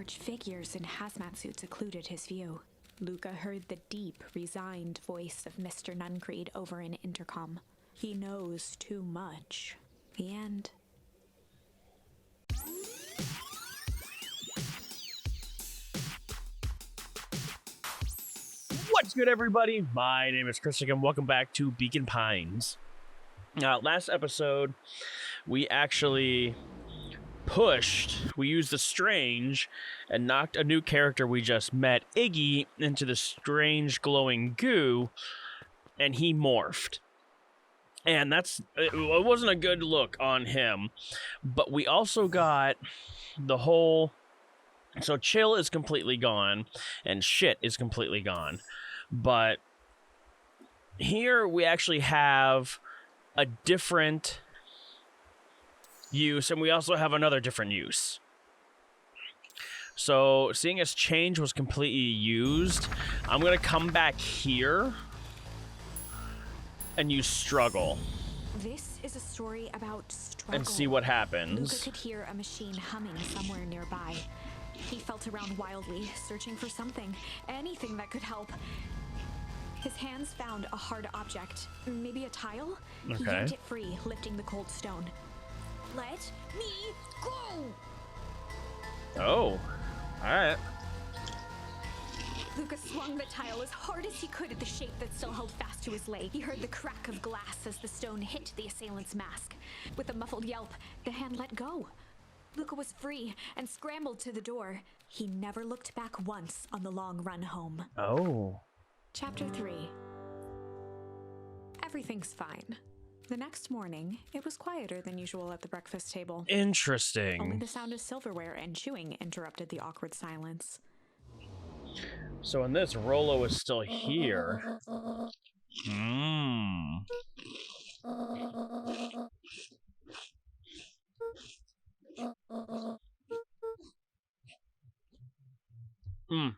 Large figures in hazmat suits occluded his view. Luca heard the deep, resigned voice of Mr. Nuncreed over an intercom. He knows too much. The end. What's good, everybody? My name is Chris, and welcome back to Beacon Pines. Last episode, we actually we used the strange and knocked a new character we just met, Iggy, into the strange glowing goo, and he morphed. And it wasn't a good look on him, but we also got the whole, so chill is completely gone, and shit is completely gone. But here we actually have a different use, and we also have another different use. So seeing as change was completely used, I'm going to come back here and use struggle. This is a story about struggle. And see what happens. Luca could hear a machine humming somewhere nearby. He felt around wildly, searching for something, anything that could help. His hands found a hard object, maybe a tile. Okay. He yanked it free, lifting the cold stone. Let me go! Oh, alright. Luca swung the tile as hard as he could at the shape that still held fast to his leg. He heard the crack of glass as the stone hit the assailant's mask. With a muffled yelp, the hand let go. Luca was free and scrambled to the door. He never looked back once on the long run home. Oh. Chapter 3. Everything's fine. The next morning, it was quieter than usual at the breakfast table. Interesting. Only the sound of silverware and chewing interrupted the awkward silence. So in this, Rollo is still here.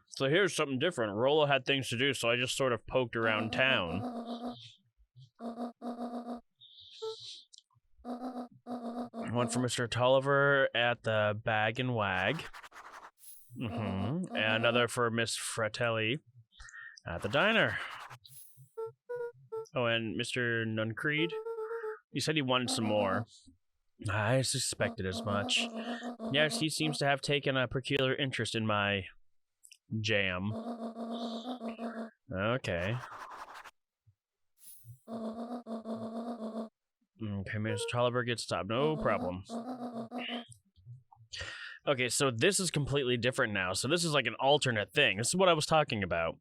So here's something different. Rollo had things to do, so I just sort of poked around town. One for Mr. Tolliver at the Bag and Wag. And another for Miss Fratelli at the diner. Oh, and Mr. Nuncreed? He said he wanted some more. I suspected as much. Yes, he seems to have taken a peculiar interest in my jam. Okay. Okay, Mr. Tolliver gets stopped. No problem. Okay, so this is completely different now. So this is like an alternate thing. This is what I was talking about.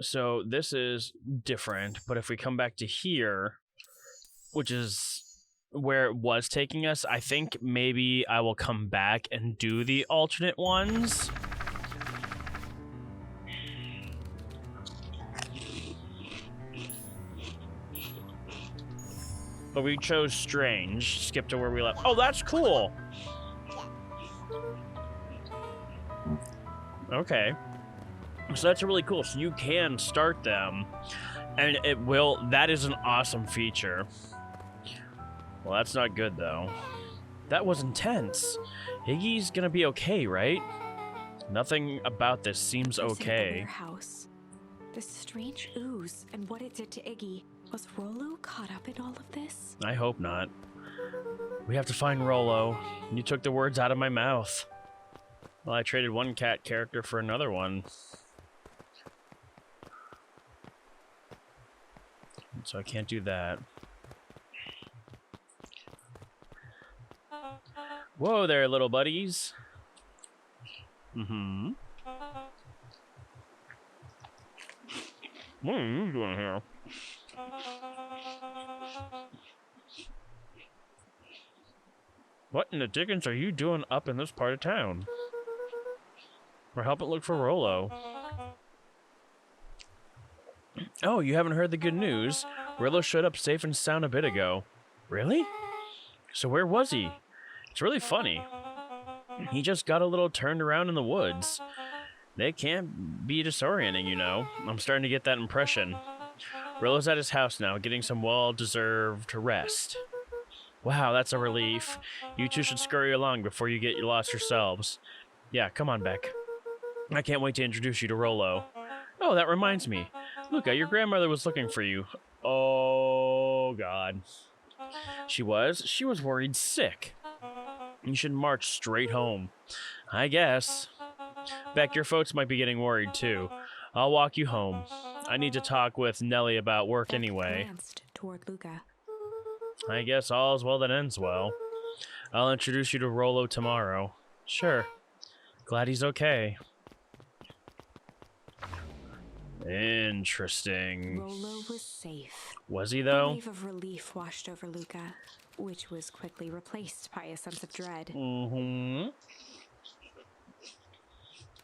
So this is different, but if we come back to here, which is where it was taking us, I think maybe I will come back and do the alternate ones. But we chose strange. Skip to where we left. Oh, that's cool. Okay. So that's really cool. So you can start them, and it will. That is an awesome feature. Well, that's not good, though. That was intense. Iggy's gonna be okay, right? Nothing about this seems okay. Warehouse. This strange ooze and what it did to Iggy. Was Rollo caught up in all of this? I hope not. We have to find Rollo. You took the words out of my mouth. Well, I traded one cat character for another one. So I can't do that. Whoa there, little buddies. What are you doing here? What in the dickens are you doing up in this part of town? We're helping look for Rollo. Oh, you haven't heard the good news. Rollo showed up safe and sound a bit ago. Really? So where was he? It's really funny. He just got a little turned around in the woods. They can't be disorienting, you know. I'm starting to get that impression. Rollo's at his house now, getting some well-deserved rest. Wow, that's a relief. You two should scurry along before you get lost yourselves. Yeah, come on, Beck. I can't wait to introduce you to Rollo. Oh, that reminds me. Luca, your grandmother was looking for you. Oh, God. She was? She was worried sick. You should march straight home. I guess. Beck, your folks might be getting worried, too. I'll walk you home. I need to talk with Nellie about work Beck anyway. glanced toward Luca. I guess all's well that ends well. I'll introduce you to Rollo tomorrow. Sure. Glad he's okay. Interesting. Rollo was safe. Was he, A though? wave of relief washed over Luca, which was quickly replaced by a sense of dread. Mm-hmm.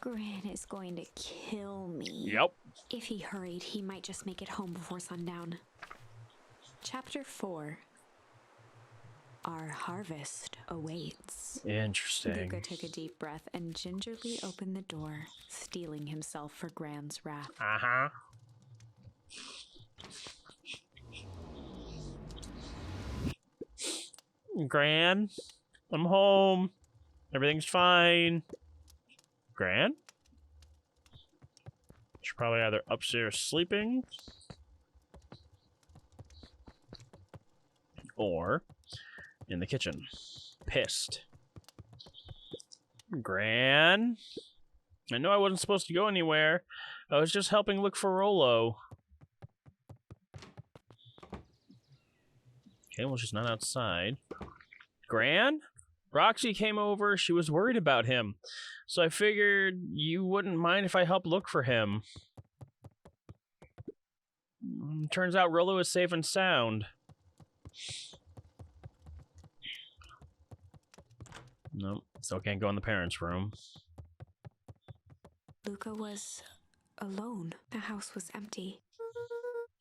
Gran is going to kill me. Yep. If he hurried, he might just make it home before sundown. Chapter 4. Our harvest awaits. Interesting. Luca took a deep breath and gingerly opened the door, steeling himself for Gran's wrath. Uh-huh. Gran, I'm home. Everything's fine. Gran? She's probably either upstairs sleeping or in the kitchen. Pissed. Gran? I know I wasn't supposed to go anywhere. I was just helping look for Rollo. Okay, well, she's not outside. Gran? Roxy came over. She was worried about him. So I figured you wouldn't mind if I helped look for him. Turns out Rollo is safe and sound. Nope, still can't go in the parents' room. Luca was alone. The house was empty.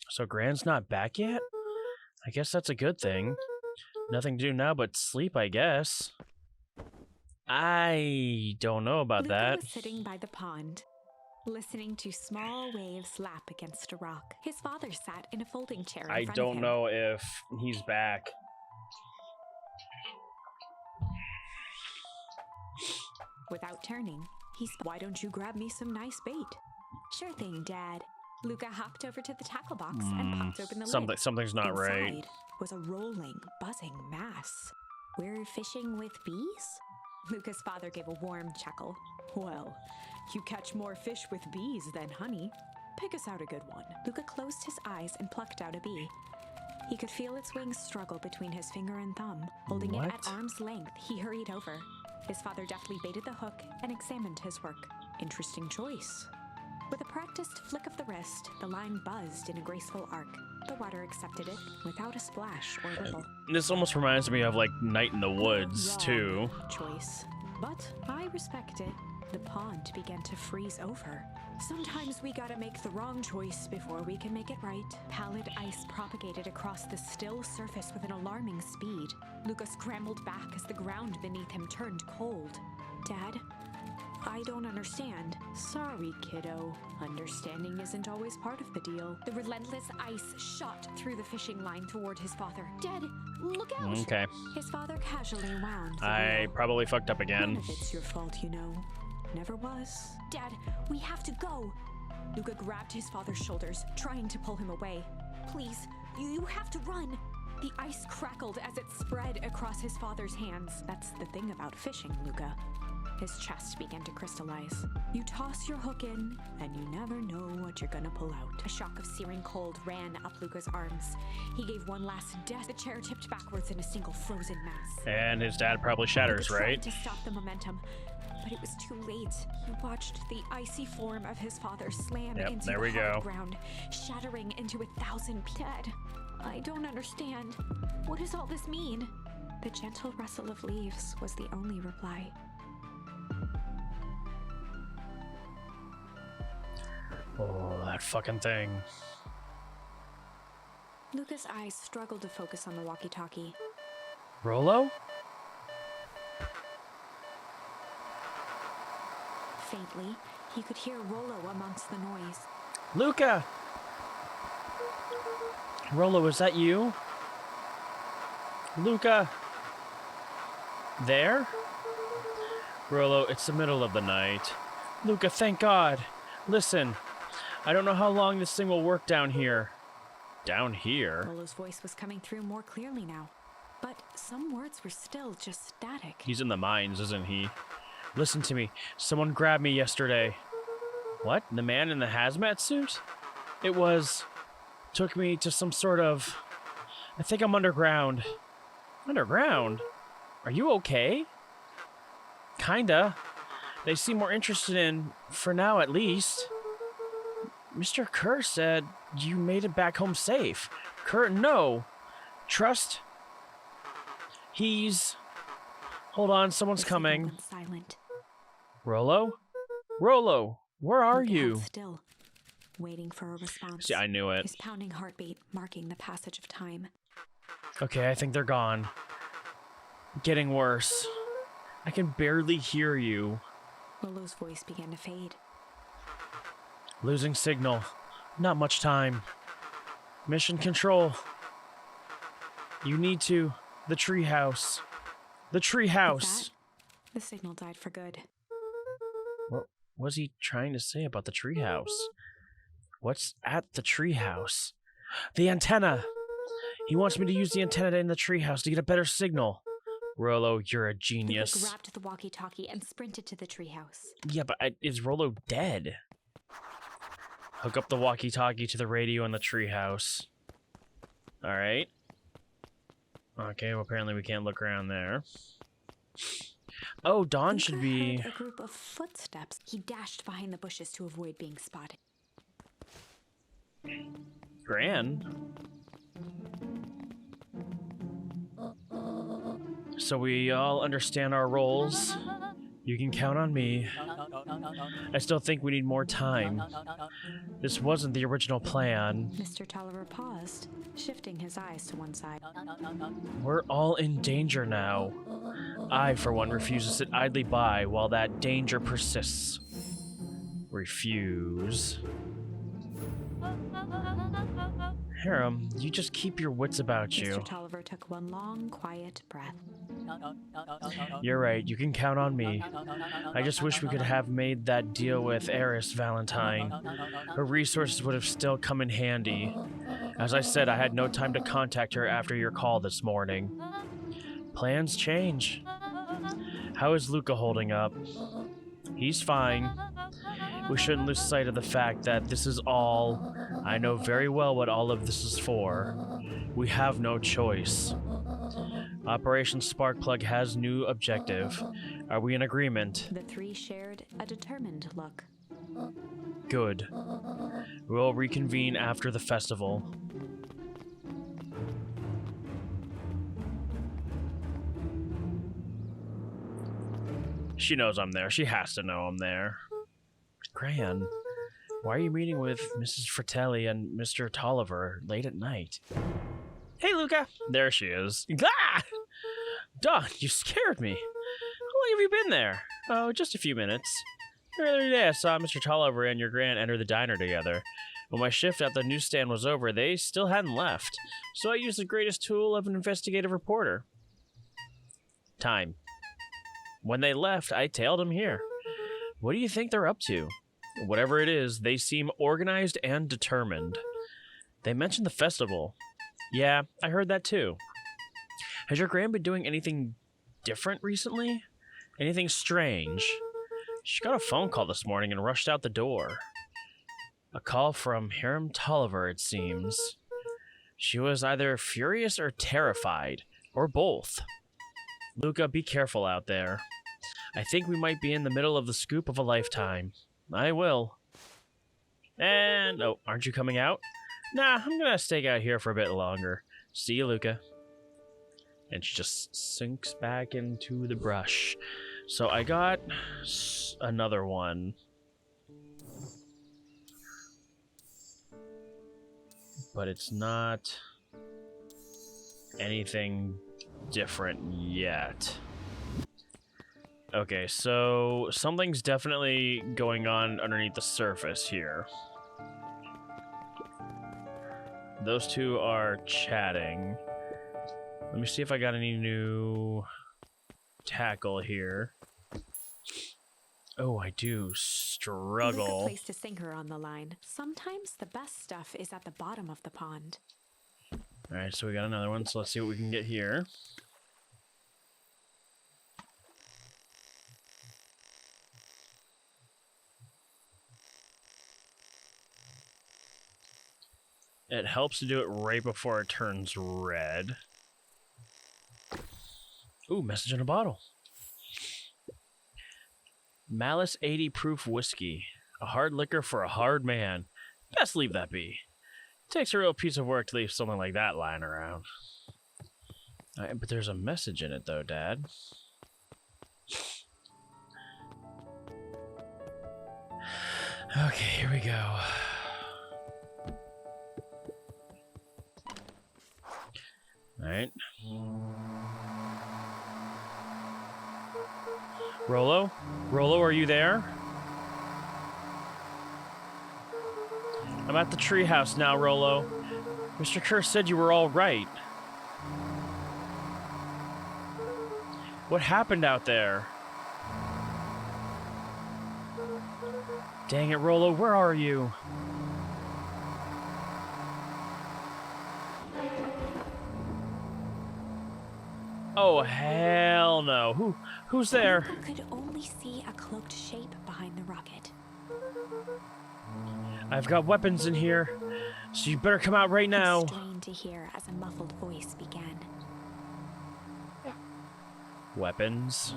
So Gran's not back yet? I guess that's a good thing. Nothing to do now but sleep, I guess. I don't know about Luca that. was sitting by the pond, listening to small waves lap against a rock. His father sat in a folding chair in I front of don't him. know if he's back. Without turning, he spoke. Why don't you grab me some nice bait? Sure thing, Dad. Luca hopped over to the tackle box and popped open the lid. Something's not right. Inside was a rolling, buzzing mass. We're fishing with bees? Luca's father gave a warm chuckle. Well, you catch more fish with bees than honey. Pick us out a good one. Luca closed his eyes and plucked out a bee. He could feel its wings struggle between his finger and thumb. Holding it at arm's length, he hurried over. His father deftly baited the hook and examined his work. Interesting choice. With a practiced flick of the wrist, the line buzzed in a graceful arc. The water accepted it without a splash or ripple. This almost reminds me of, like, Night in the Woods, Wrong too. choice. But I respect it. The pond began to freeze over. Sometimes we gotta make the wrong choice before we can make it right. Pallid ice propagated across the still surface with an alarming speed. Luca scrambled back as the ground beneath him turned cold. Dad? I don't understand. Sorry, kiddo. Understanding isn't always part of the deal. The relentless ice shot through the fishing line toward his father. Dad, look out! Okay. His father casually wound the I reel. probably fucked up None again. of it's your fault, you know. Never was. Dad, we have to go. Luca grabbed his father's shoulders, trying to pull him away. Please, you have to run. The ice crackled as it spread across his father's hands. That's the thing about fishing, Luca. His chest began to crystallize. You toss your hook in, and you never know what you're gonna pull out. A shock of searing cold ran up Luca's arms. He gave one last death. The chair tipped backwards in a single frozen mass. And his dad probably shatters, Luca tried right? to stop the momentum, but it was too late. He watched the icy form of his father slam Yep, into there the we hard go. ground, shattering into 1,000 pieces. Dad, I don't understand. What does all this mean? The gentle rustle of leaves was the only reply. Oh, that fucking thing. Luca's eyes struggled to focus on the walkie-talkie. Rollo? Faintly, he could hear Rollo amongst the noise. Luca! Rollo, is that you? Luca! There? Rollo, it's the middle of the night. Luca, thank God! Listen, I don't know how long this thing will work down here. Down here? Rollo's voice was coming through more clearly now, but some words were still just static. He's in the mines, isn't he? Listen to me. Someone grabbed me yesterday. What? The man in the hazmat suit? It was... took me to some sort of... I think I'm underground. Underground? Are you okay? Kinda. They seem more interested in, for now at least. Mr. Kerr said you made it back home safe. Kerr, no. Trust. He's... Hold on, someone's coming. Went silent. Rollo? Rollo, where are Luca you? held still, waiting for a response. See, I knew it. His pounding heartbeat marking the passage of time. Okay, I think they're gone. Getting worse. I can barely hear you. Rollo's voice began to fade. Losing signal. Not much time. Mission control. You need to... The treehouse. The treehouse. With that, the signal died for good. What was he trying to say about the treehouse? What's at the treehouse? The antenna! He wants me to use the antenna in the treehouse to get a better signal. Rollo, you're a genius. Luca grabbed the walkie-talkie and sprinted to the treehouse. Yeah, but is Rollo dead? Hook up the walkie-talkie to the radio in the treehouse. Alright. Okay, well apparently we can't look around there. Oh, Dawn should be... Heard a group of footsteps. He dashed behind the bushes to avoid being spotted. Gran? So we all understand our roles. You can count on me. I still think we need more time. This wasn't the original plan. Mr. Tolliver paused, shifting his eyes to one side. We're all in danger now. I, for one, refuse to sit idly by while that danger persists. Refuse. Harem, you just keep your wits about you. Mr. Tolliver took one long, quiet breath. You're right, you can count on me. I just wish we could have made that deal with Eris Valentine. Her resources would have still come in handy. As I said, I had no time to contact her after your call this morning. Plans change. How is Luca holding up? He's fine. We shouldn't lose sight of the fact that this is all... I know very well what all of this is for. We have no choice. Operation Sparkplug has new objective. Are we in agreement? The three shared a determined look. Good. We'll reconvene after the festival. She knows I'm there. She has to know I'm there. Gran, why are you meeting with Mrs. Fratelli and Mr. Tolliver late at night? Hey, Luca! There she is. Ah! Dawn, you scared me. How long have you been there? Oh, just a few minutes. Earlier today, I saw Mr. Tolliver and your Gran enter the diner together. When my shift at the newsstand was over, they still hadn't left, so I used the greatest tool of an investigative reporter. Time. When they left, I tailed them here. What do you think they're up to? Whatever it is, they seem organized and determined. They mentioned the festival. Yeah, I heard that too. Has your Gran been doing anything different recently? Anything strange? She got a phone call this morning and rushed out the door. A call from Hiram Tolliver, it seems. She was either furious or terrified, or both. Luca, be careful out there. I think we might be in the middle of the scoop of a lifetime. I will. And, oh, aren't you coming out? Nah, I'm gonna stay out here for a bit longer. See you, Luca. And she just sinks back into the brush. So I got another one. But it's not anything different yet. Okay, so something's definitely going on underneath the surface here. Those two are chatting. Let me see if I got any new tackle here. Oh, I do. Struggle. Luca placed a sinker on the line. Sometimes the best stuff is at the bottom of the pond. Alright, so we got another one, so let's see what we can get here. It helps to do it right before it turns red. Ooh, message in a bottle. Malice 80 proof whiskey. A hard liquor for a hard man. Best leave that be. Takes a real piece of work to leave something like that lying around. But there's a message in it, though, Dad. Okay, here we go. Alright. Rollo? Rollo, are you there? I'm at the treehouse now, Rollo. Mr. Kerr said you were all right. What happened out there? Dang it, Rollo, where are you? Oh, hell no. Who's there? Luca could only see a cloaked shape behind the rocket. I've got weapons in here, so you better come out right now. He strained to hear as a muffled voice began. Weapons?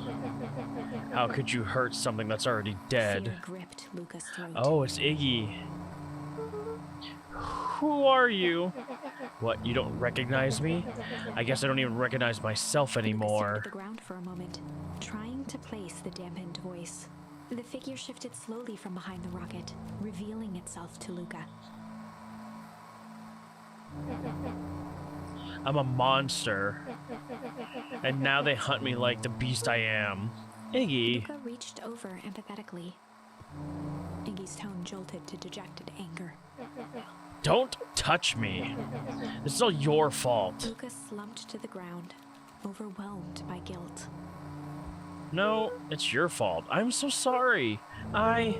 How could you hurt something that's already dead? Fear gripped Luca's throat. Oh, it's Iggy. Who are you? What, you don't recognize me? I guess I don't even recognize myself anymore. Luca stared at the ground for a moment, trying to place the dampened voice. The figure shifted slowly from behind the rocket, revealing itself to Luca. I'm a monster. And now they hunt me like the beast I am. Iggy. Luca reached over empathetically. Iggy's tone jolted to dejected anger. Don't touch me. This is all your fault. Luca slumped to the ground, overwhelmed by guilt. No, it's your fault. I'm so sorry. I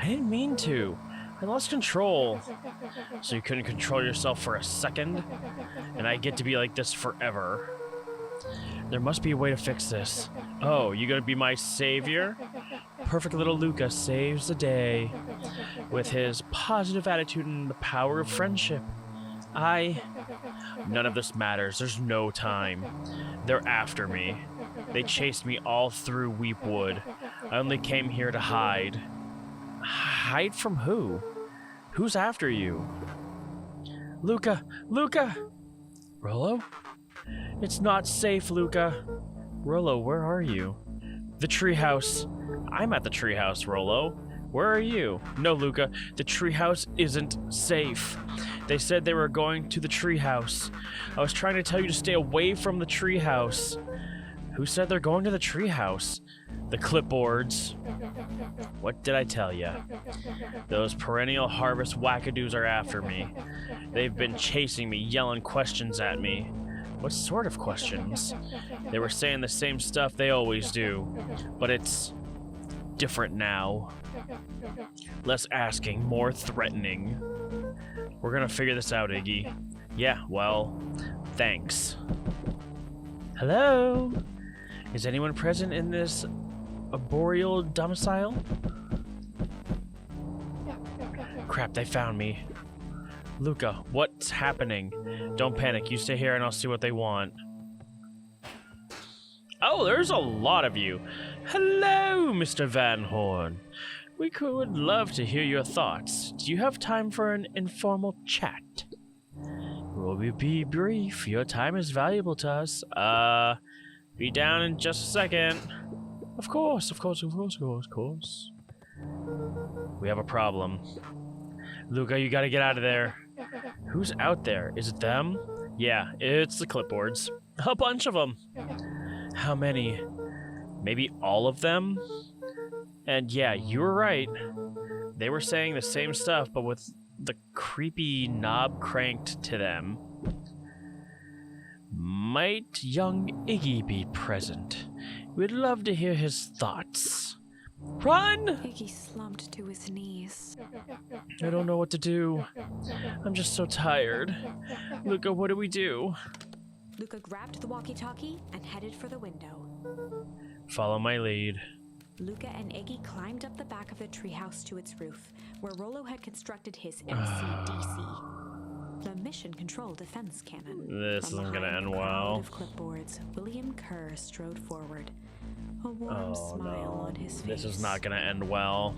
didn't mean to. I lost control. So you couldn't control yourself for a second? And I get to be like this forever. There must be a way to fix this. Oh, you gonna be my savior? Perfect little Luca saves the day with his positive attitude and the power of friendship. None of this matters. There's no time. They're after me. They chased me all through Weepwood. I only came here to hide. Hide from who? Who's after you? Luca! Luca! Rollo? It's not safe, Luca. Rollo, where are you? The treehouse. I'm at the treehouse, Rollo. Where are you? No, Luca, the treehouse isn't safe. They said they were going to the treehouse. I was trying to tell you to stay away from the treehouse. Who said they're going to the treehouse? The clipboards. What did I tell you? Those perennial harvest wackadoos are after me. They've been chasing me, yelling questions at me. What sort of questions? They were saying the same stuff they always do, but it's different now. Less asking, more threatening. We're gonna figure this out, Iggy. Yeah, well, thanks. Hello? Is anyone present in this arboreal domicile? Crap, they found me. Luca, what's happening? Don't panic, you stay here and I'll see what they want. Oh, there's a lot of you. Hello, Mr. Van Horn. We would love to hear your thoughts. Do you have time for an informal chat? We'll be brief. Your time is valuable to us. Be down in just a second. Of course. We have a problem. Luca, you gotta get out of there. Who's out there? Is it them? Yeah, it's the clipboards. A bunch of them. How many? Maybe all of them? And yeah, you were right. They were saying the same stuff, but with the creepy knob cranked to them. might young Iggy be present? We'd love to hear his thoughts. Run! Iggy slumped to his knees. I don't know what to do. I'm just so tired. Luca, what do we do? Luca grabbed the walkie-talkie and headed for the window. Follow my lead. Luca and Iggy climbed up the back of the treehouse to its roof, where Rollo had constructed his MCDC, the Mission Control Defense Cannon. This isn't gonna end well. Of clipboards, William Kerr strode forward, a warm smile on his face. This is not gonna end well.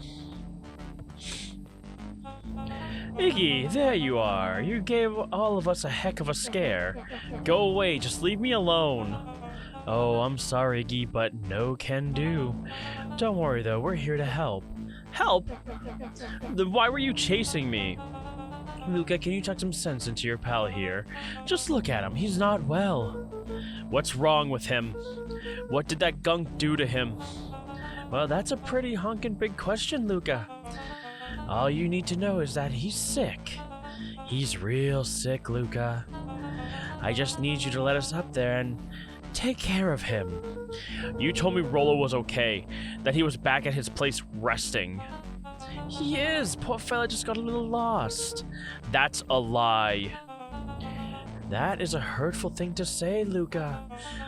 Iggy, there you are. You gave all of us a heck of a scare. Go away, just leave me alone. Oh, I'm sorry, Iggy, but no can do. Don't worry, though, we're here to help. Help? Then why were you chasing me? Luca, can you talk some sense into your pal here? Just look at him, he's not well. What's wrong with him? What did that gunk do to him? Well, that's a pretty honkin' big question, Luca. All you need to know is that he's sick. He's real sick, Luca. I just need you to let us up there and take care of him. You told me Rollo was okay, that he was back at his place resting. He is. Poor fella just got a little lost. That's a lie. That is a hurtful thing to say, Luca.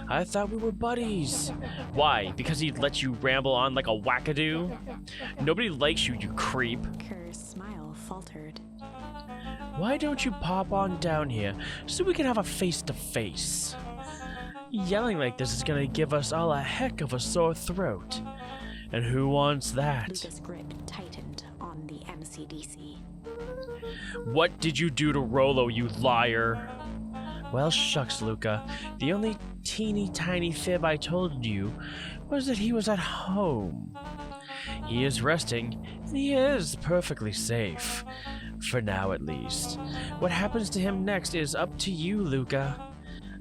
I thought we were buddies. Why? Because he let you ramble on like a wackadoo? Nobody likes you, you creep. Kerr's smile faltered. Why don't you pop on down here so we can have a face-to-face? Yelling like this is gonna give us all a heck of a sore throat. And who wants that? Luca's grip tightened on the MCDC. What did you do to Rollo, you liar? Well, shucks, Luca. The only teeny tiny fib I told you was that he was at home. He is resting, and he is perfectly safe. For now, at least. What happens to him next is up to you, Luca.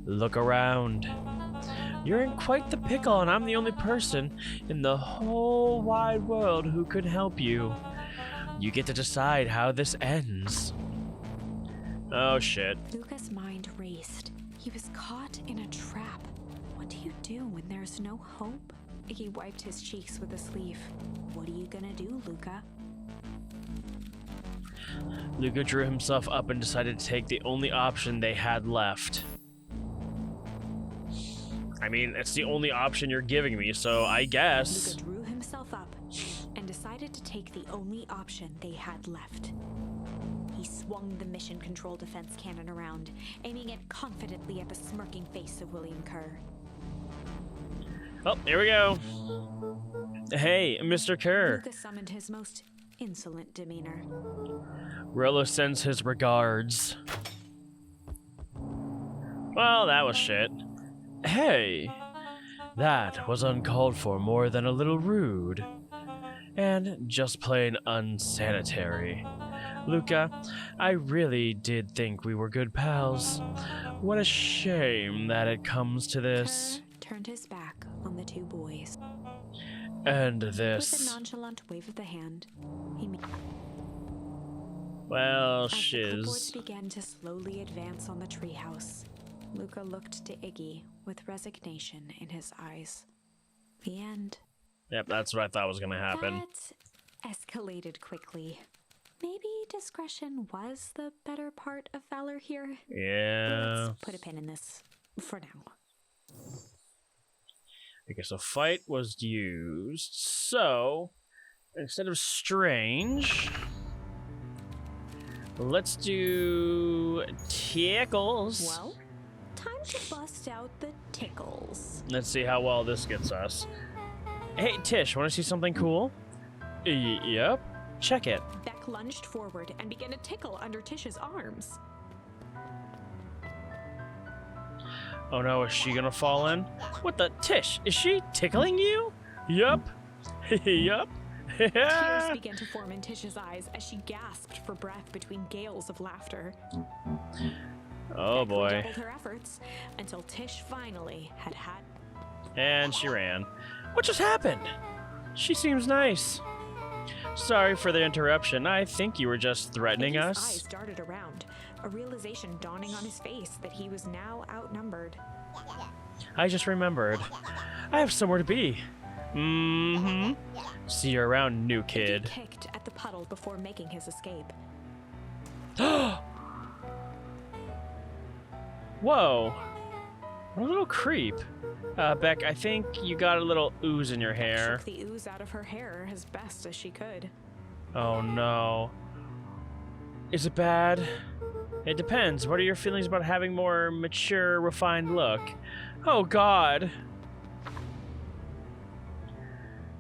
Look around. You're in quite the pickle, and I'm the only person in the whole wide world who could help you. You get to decide how this ends. Oh, shit. Luca's mind raced. He was caught in a trap. What do you do when there's no hope? He wiped his cheeks with a sleeve. What are you gonna do, Luca? Luca drew himself up and decided to take the only option they had left. I mean, it's the only option you're giving me, so I guess. Luca drew himself up and decided to take the only option they had left. He swung the Mission Control Defense Cannon around, aiming it confidently at the smirking face of William Kerr. Oh, here we go. Hey, Mr. Kerr. Luca summoned his most insolent demeanor. Rollo sends his regards. Well, that was shit. Hey, that was uncalled for, more than a little rude. And just plain unsanitary. Luca, I really did think we were good pals. What a shame that it comes to this. Kerr turned his back on the two boys. And With a this. nonchalant wave of the hand, he made. Well, As the clipboards shiz. began to slowly advance on the treehouse, Luca looked to Iggy with resignation in his eyes. The end. Yep, that's what I thought was gonna happen. That escalated quickly. Maybe discretion was the better part of valor here. Yeah. Let's put a pin in this for now. Okay, so fight was used. So, instead of strange, let's do tickles. Well, time to bust out the tickles. Let's see how well this gets us. Hey, Tish, want to see something cool? Yep. Check it. Beck lunged forward and began to tickle under Tish's arms. Oh no, is she gonna fall in? What the? Tish, is she tickling you? Yup. Yup. Tears began to form in Tish's eyes as she gasped for breath between gales of laughter. Oh Beck boy. redoubled her efforts until Tish finally had. And she ran. What just happened? She seems nice. Sorry for the interruption. I think you were just threatening Iggy's us. eyes darted around, a realization dawning on his face that he was now outnumbered. I just remembered. I have somewhere to be. Mm-hmm. See you around, new kid. He kicked at the puddle before making his escape. Whoa. What a little creep. Beck, I think you got a little ooze in your hair. Shook the ooze out of her hair as best as she could. Oh no. Is it bad? It depends. What are your feelings about having more mature, refined look? Oh god.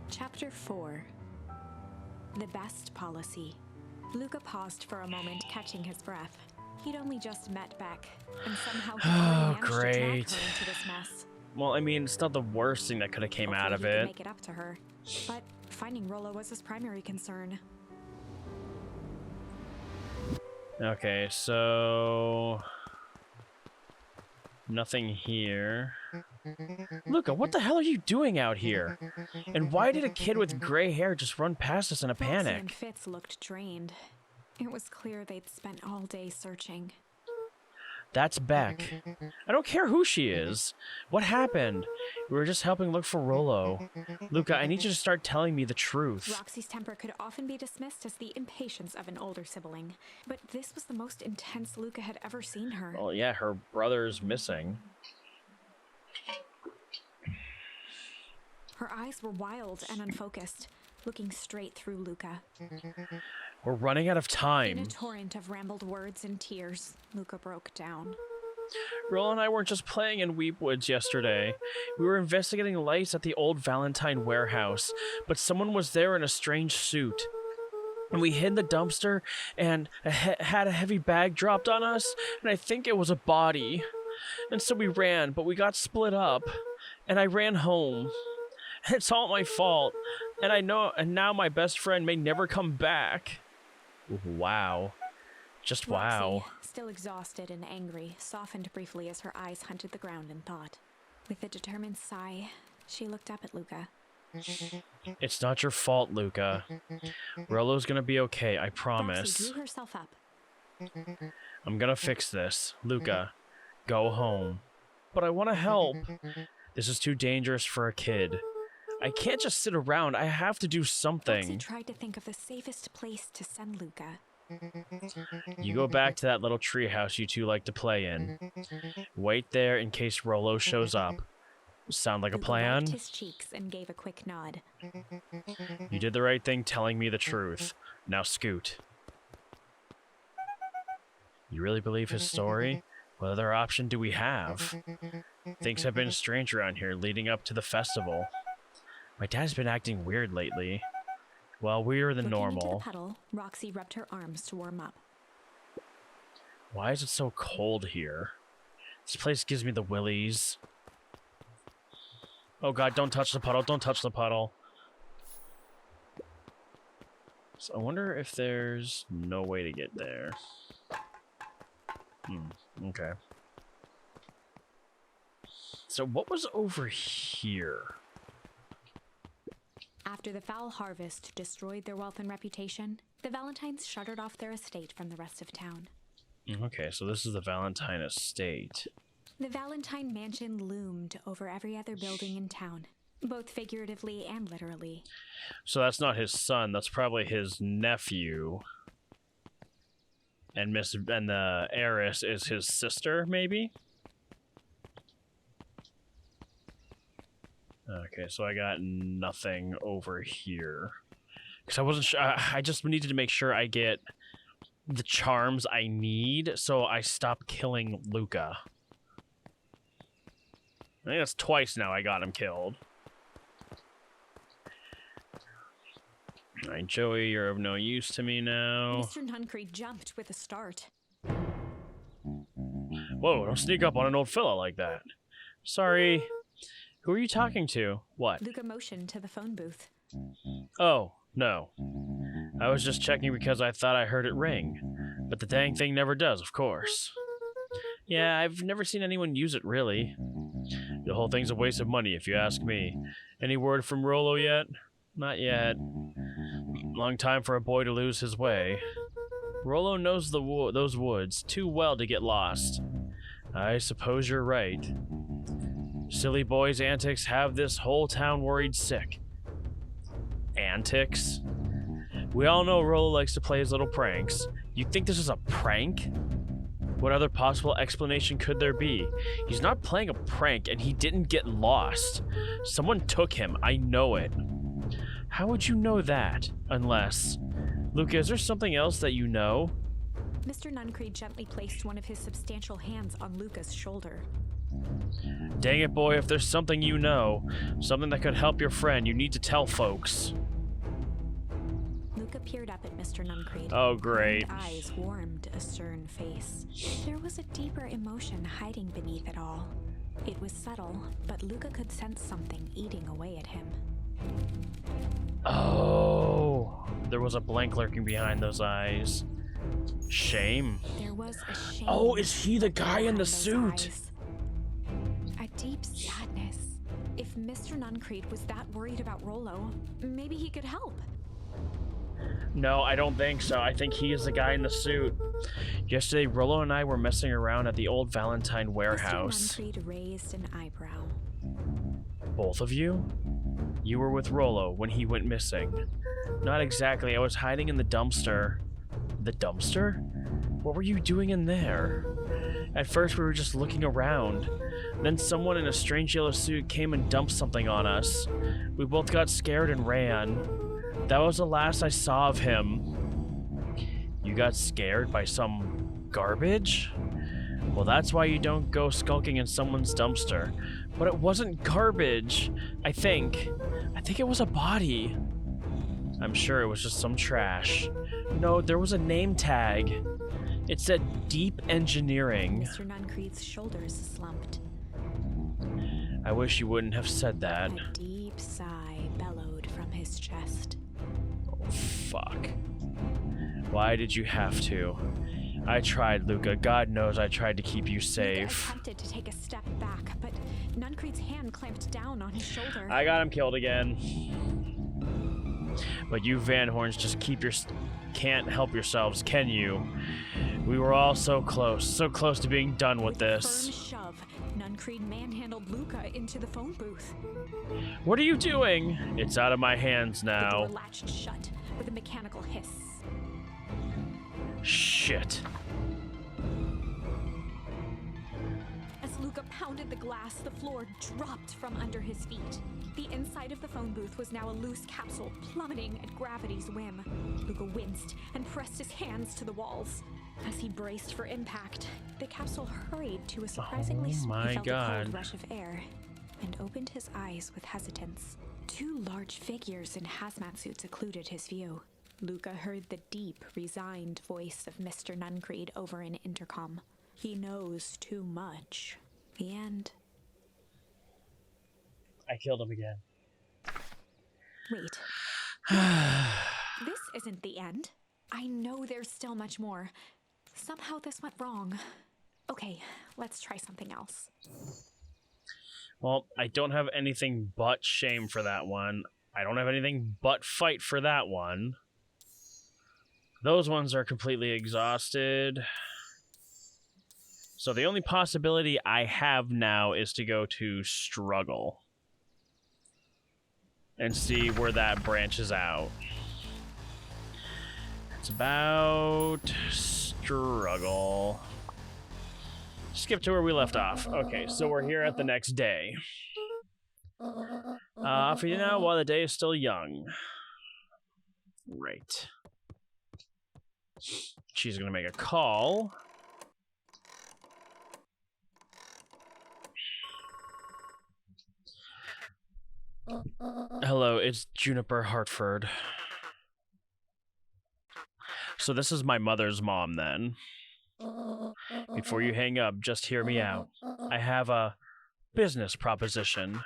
Chapter 4. The Best Policy. Luca paused for a moment, catching his breath. He'd only just met Beck, and somehow he managed to drag her into this mess. Well, I mean, it's not the worst thing that could have came out of Hopefully he could it. make it up to her, but finding Rollo was his primary concern. Okay, so... nothing here. Luca, what the hell are you doing out here? And why did a kid with gray hair just run past us in a Roxy panic? and Fitz looked drained. It was clear they'd spent all day searching. That's Beck. I don't care who she is. What happened? We were just helping look for Rollo. Luca, I need you to start telling me the truth. Roxy's temper could often be dismissed as the impatience of an older sibling, but this was the most intense Luca had ever seen her. Well, yeah, her brother's missing. Her eyes were wild and unfocused, looking straight through Luca. We're running out of In time. a torrent of rambled words and tears, Luca broke down. Rollo and I weren't just playing in Weepwoods yesterday. We were investigating lights at the old Valentine warehouse, but someone was there in a strange suit. And we hid in the dumpster and had a heavy bag dropped on us, and I think it was a body. And so we ran, but we got split up, and I ran home. It's all my fault, and I know, and now my best friend may never come back. Wow. Just wow. Roxy, still exhausted and angry, softened briefly as her eyes hunted the ground in thought. With a determined sigh, she looked up at Luca. It's not your fault, Luca. Rollo's gonna be okay, I Roxy promise. drew herself up. I'm gonna fix this. Luca, go home. But I want to help. This is too dangerous for a kid. I can't just sit around. I have to do Roxy something. tried to think of the safest place to send Luca. You go back to that little treehouse you two like to play in. Wait there in case Rollo shows up. Sound like a Luca plan? wiped his cheeks and gave a quick nod. You did the right thing telling me the truth. Now scoot. You really believe his story? What other option do we have? Things have been strange around here leading up to the festival. My dad's been acting weird lately. Well, weirder than Looking normal. into the puddle, Roxy rubbed her arms to warm up. Why is it so cold here? This place gives me the willies. Oh god, don't touch the puddle, don't touch the puddle. So I wonder if there's no way to get there. Okay. So what was over here? After the foul harvest destroyed their wealth and reputation, the Valentines shuttered off their estate from the rest of town. Okay, so this is the Valentine estate. The Valentine mansion loomed over every other building in town, both figuratively and literally. So that's not his son, that's probably his nephew. And the heiress is his sister, maybe? Okay, so I got nothing over here. Because I wasn't sure, I just needed to make sure I get the charms I need, so I stop killing Luca. I think that's twice now I got him killed. Alright, Joey, you're of no use to me now. Mr. Nuncree jumped with a start. Whoa, don't sneak up on an old fella like that. Sorry. Who are you talking to? What? Luca motioned to the phone booth. Oh, no. I was just checking because I thought I heard it ring. But the dang thing never does, of course. Yeah, I've never seen anyone use it, really. The whole thing's a waste of money, if you ask me. Any word from Rollo yet? Not yet. Long time for a boy to lose his way. Rollo knows those woods too well to get lost. I suppose you're right. Silly boy's antics have this whole town worried sick. Antics? We all know Rollo likes to play his little pranks. You think this is a prank? What other possible explanation could there be? He's not playing a prank and he didn't get lost. Someone took him, I know it. How would you know that? Unless... Luca, is there something else that you know? Mr. Nuncreed gently placed one of his substantial hands on Luca's shoulder. Dang it, boy, if there's something you know, something that could help your friend, you need to tell folks. Luca peered up at Mr. Nuncreed. Oh, great. His eyes warmed a stern face. There was a deeper emotion hiding beneath it all. It was subtle, but Luca could sense something eating away at him. Oh, there was a blank lurking behind those eyes. Shame. There was a shame. Oh, is he the guy in the behind those suit? eyes. A deep sadness. If Mr. Nuncreed was that worried about Rollo, maybe he could help. No, I don't think so. I think he is the guy in the suit. Yesterday, Rollo and I were messing around at the old Valentine warehouse. Mr. Nuncreed raised an eyebrow. Both of you? You were with Rollo when he went missing. Not exactly. I was hiding in the dumpster. The dumpster? What were you doing in there? At first, we were just looking around. Then someone in a strange yellow suit came and dumped something on us. We both got scared and ran. That was the last I saw of him. You got scared by some garbage? Well, that's why you don't go skulking in someone's dumpster. But it wasn't garbage, I think. I think it was a body. I'm sure it was just some trash. No, there was a name tag. It said Deep Engineering. Mr. Nuncreed's shoulders slumped. I wish you wouldn't have said that. A deep sigh bellowed from his chest. Oh, fuck. Why did you have to? I tried, Luca. God knows I tried to keep you safe. Luca attempted to take a step back, but Nuncreed's hand clamped down on his shoulder. I got him killed again. But you Van Horns just can't help yourselves, can you? We were all so close to being done with this. A firm shove, Nuncreed manhandled Luca into the phone booth. What are you doing? It's out of my hands The now. door latched shut with a mechanical hiss. Shit. As Luca pounded the glass, the floor dropped from under his feet. The inside of the phone booth was now a loose capsule, plummeting at gravity's whim. Luca winced and pressed his hands to the walls. As he braced for impact, the capsule hurried to a surprisingly Oh my he felt a God. cold rush of air and opened his eyes with hesitance. Two large figures in hazmat suits occluded his view. Luca heard the deep, resigned voice of Mr. Nuncreed over an intercom. He knows too much. The end. I killed him again. Wait. This isn't the end. I know there's still much more. Somehow this went wrong. Okay, let's try something else. Well, I don't have anything but shame for that one. I don't have anything but fight for that one. Those ones are completely exhausted. So the only possibility I have now is to go to struggle. And see where that branches out. It's about struggle. Skip to where we left off. Okay, so we're here at the next day. For you now, while the day is still young. Right. She's gonna make a call. Hello, it's Juniper Hartford. So this is my mother's mom, then. Before you hang up, just hear me out. I have a business proposition.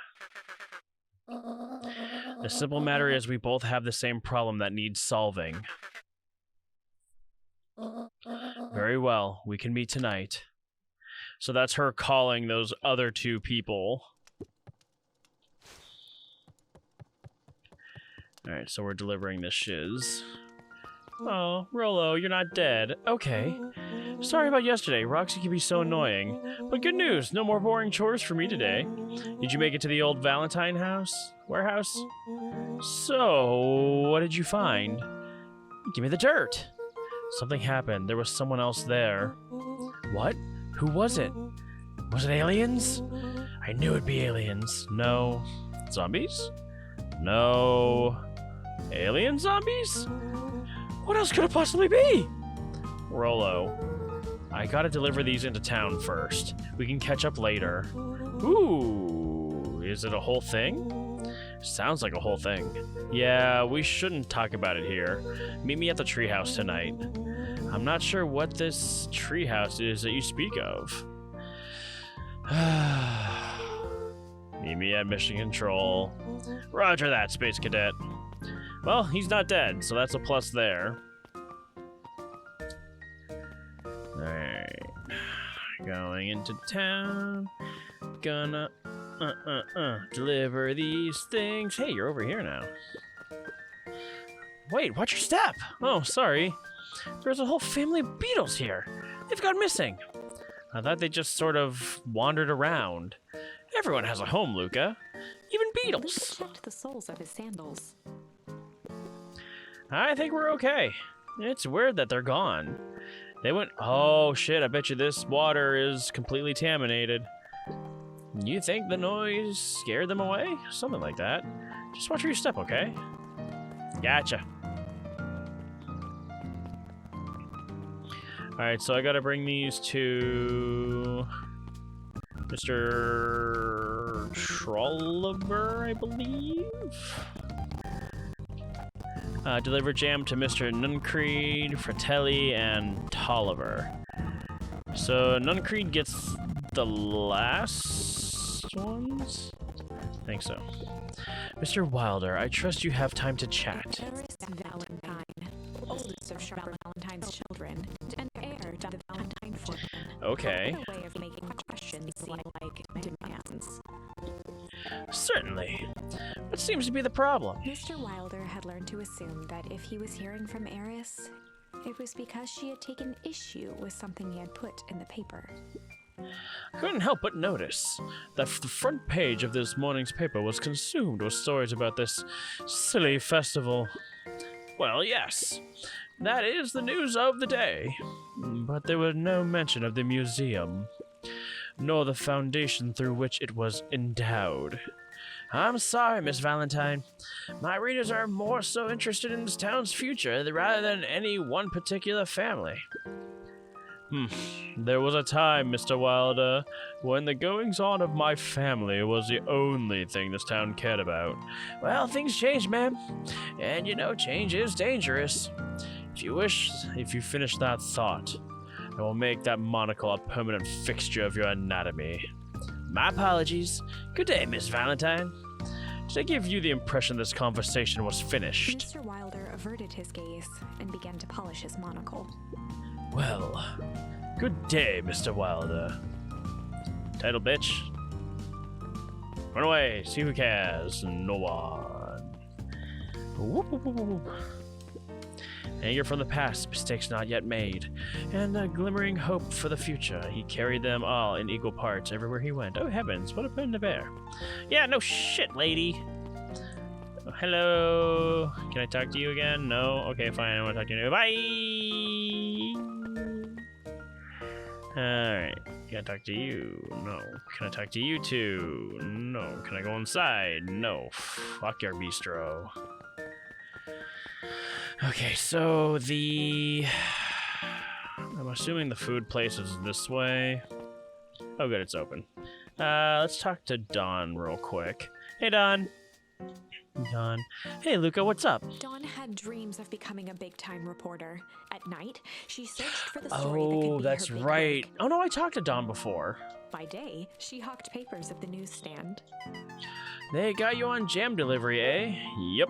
The simple matter is we both have the same problem that needs solving. Very well, we can meet tonight. So that's her calling those other two people. Alright, so we're delivering this shiz. Oh, Rollo, you're not dead. Okay. Sorry about yesterday. Roxy can be so annoying. But good news, no more boring chores for me today. Did you make it to the old Valentine warehouse? So, what did you find? Give me the dirt. Something happened. There was someone else there. What? Who was it? Was it aliens? I knew it'd be aliens. No. Zombies? No. Alien zombies? What else could it possibly be? Rolo, I gotta deliver these into town first. We can catch up later. Ooh, is it a whole thing? Sounds like a whole thing. Yeah, we shouldn't talk about it here. Meet me at the treehouse tonight. I'm not sure what this treehouse is that you speak of. Meet me at Mission Control. Roger that, Space Cadet. Well, he's not dead, so that's a plus there. Alright. Going into town. Gonna deliver these things. Hey, you're over here now. Wait, watch your step! Oh, sorry. There's a whole family of beetles here. They've gone missing. I thought they just sort of wandered around. Everyone has a home, Luca. Even beetles. Luca checked the soles of his sandals. I think we're okay. It's weird that they're gone. They went... Oh, shit, I bet you this water is completely contaminated. You think the noise scared them away? Something like that. Just watch where you step, okay? Gotcha. Alright, so I gotta bring these to... Mr. Trolliver, I believe? Deliver jam to Mr. Nuncreed, Fratelli, and Tolliver. So Nuncreed gets the last ones? I think so. Mr. Wilder, I trust you have time to chat. Eris Valentine, oldest of Sharp Valentine's children, and heir to the Valentine fortune. Okay. What a way of making questions seem like demands. Certainly. What seems to be the problem? Mr. Wilder had learned to assume that if he was hearing from Eris, it was because she had taken issue with something he had put in the paper. I couldn't help but notice that the front page of this morning's paper was consumed with stories about this silly festival. Well, yes, that is the news of the day, but there was no mention of the museum, nor the foundation through which it was endowed. I'm sorry, Miss Valentine. My readers are more so interested in this town's future rather than any one particular family. There was a time, Mr. Wilder, when the goings-on of my family was the only thing this town cared about. Well, things change, ma'am. And you know, change is dangerous. If you finish that thought, I will make that monocle a permanent fixture of your anatomy. My apologies. Good day, Miss Valentine. Did I give you the impression this conversation was finished? Mr. Wilder averted his gaze and began to polish his monocle. Well, good day, Mr. Wilder. Title bitch. Run away, see who cares. No one. Whoop, whoop, whoop, whoop. Anger from the past, mistakes not yet made, and a glimmering hope for the future. He carried them all in equal parts everywhere he went. Oh heavens, what a burden to bear. Yeah, no shit, lady. Oh, hello. Can I talk to you again? No? Okay, fine, I want to talk to you. Bye! Alright, can I talk to you? No. Can I talk to you too? No. Can I go inside? No. Fuck your bistro. Okay, so I'm assuming the food place is this way. Oh good, it's open. Let's talk to Dawn real quick. Hey Dawn. Dawn. Hey Luca, what's up? Dawn had dreams of becoming a big-time reporter. At night, she searched for the story that could be Oh, that's her big right. break. Oh no, I talked to Dawn before. By day, she hawked papers at the newsstand. They got you on jam delivery, eh? Yep.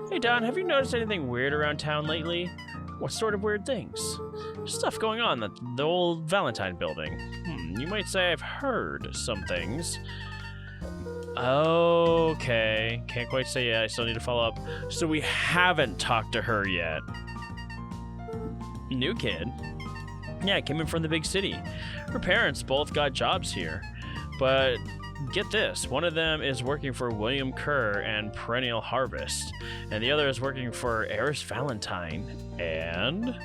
Hey Don, have you noticed anything weird around town lately? What sort of weird things? Stuff going on at the old Valentine building. You might say I've heard some things. Okay, can't quite say yet, I still need to follow up. So we haven't talked to her yet. New kid. Yeah, came in from the big city. Her parents both got jobs here. But get this, one of them is working for William Kerr and Perennial Harvest, and the other is working for Eris Valentine. And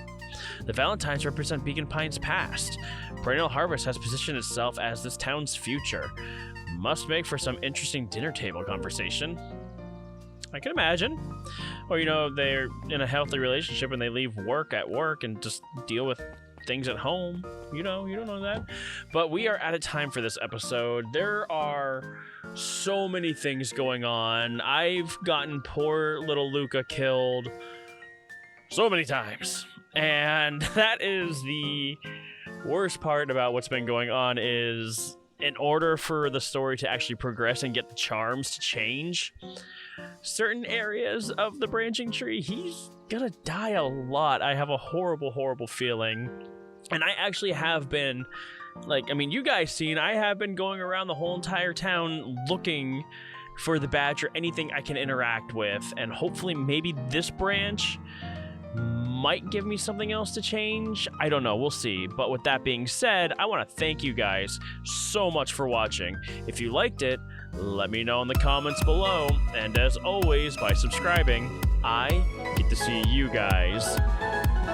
the Valentines represent Beacon Pines' past. Perennial Harvest has positioned itself as this town's future. Must make for some interesting dinner table conversation. I can imagine. Or, you know, they're in a healthy relationship and they leave work at work and just deal with things at home. You know, you don't know that. But we are out of time for this episode. There are so many things going on. I've gotten poor little Luca killed so many times. And that is the worst part about what's been going on is in order for the story to actually progress and get the charms to change certain areas of the branching tree, he's gonna die a lot. I have a horrible, horrible feeling. And I actually have been, like, I mean, you guys seen, I have been going around the whole entire town looking for the badger, anything I can interact with. And hopefully maybe this branch might give me something else to change. I don't know. We'll see. But with that being said, I want to thank you guys so much for watching. If you liked it, let me know in the comments below. And as always, by subscribing, I get to see you guys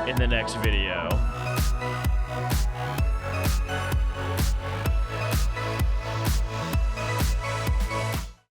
in the next video.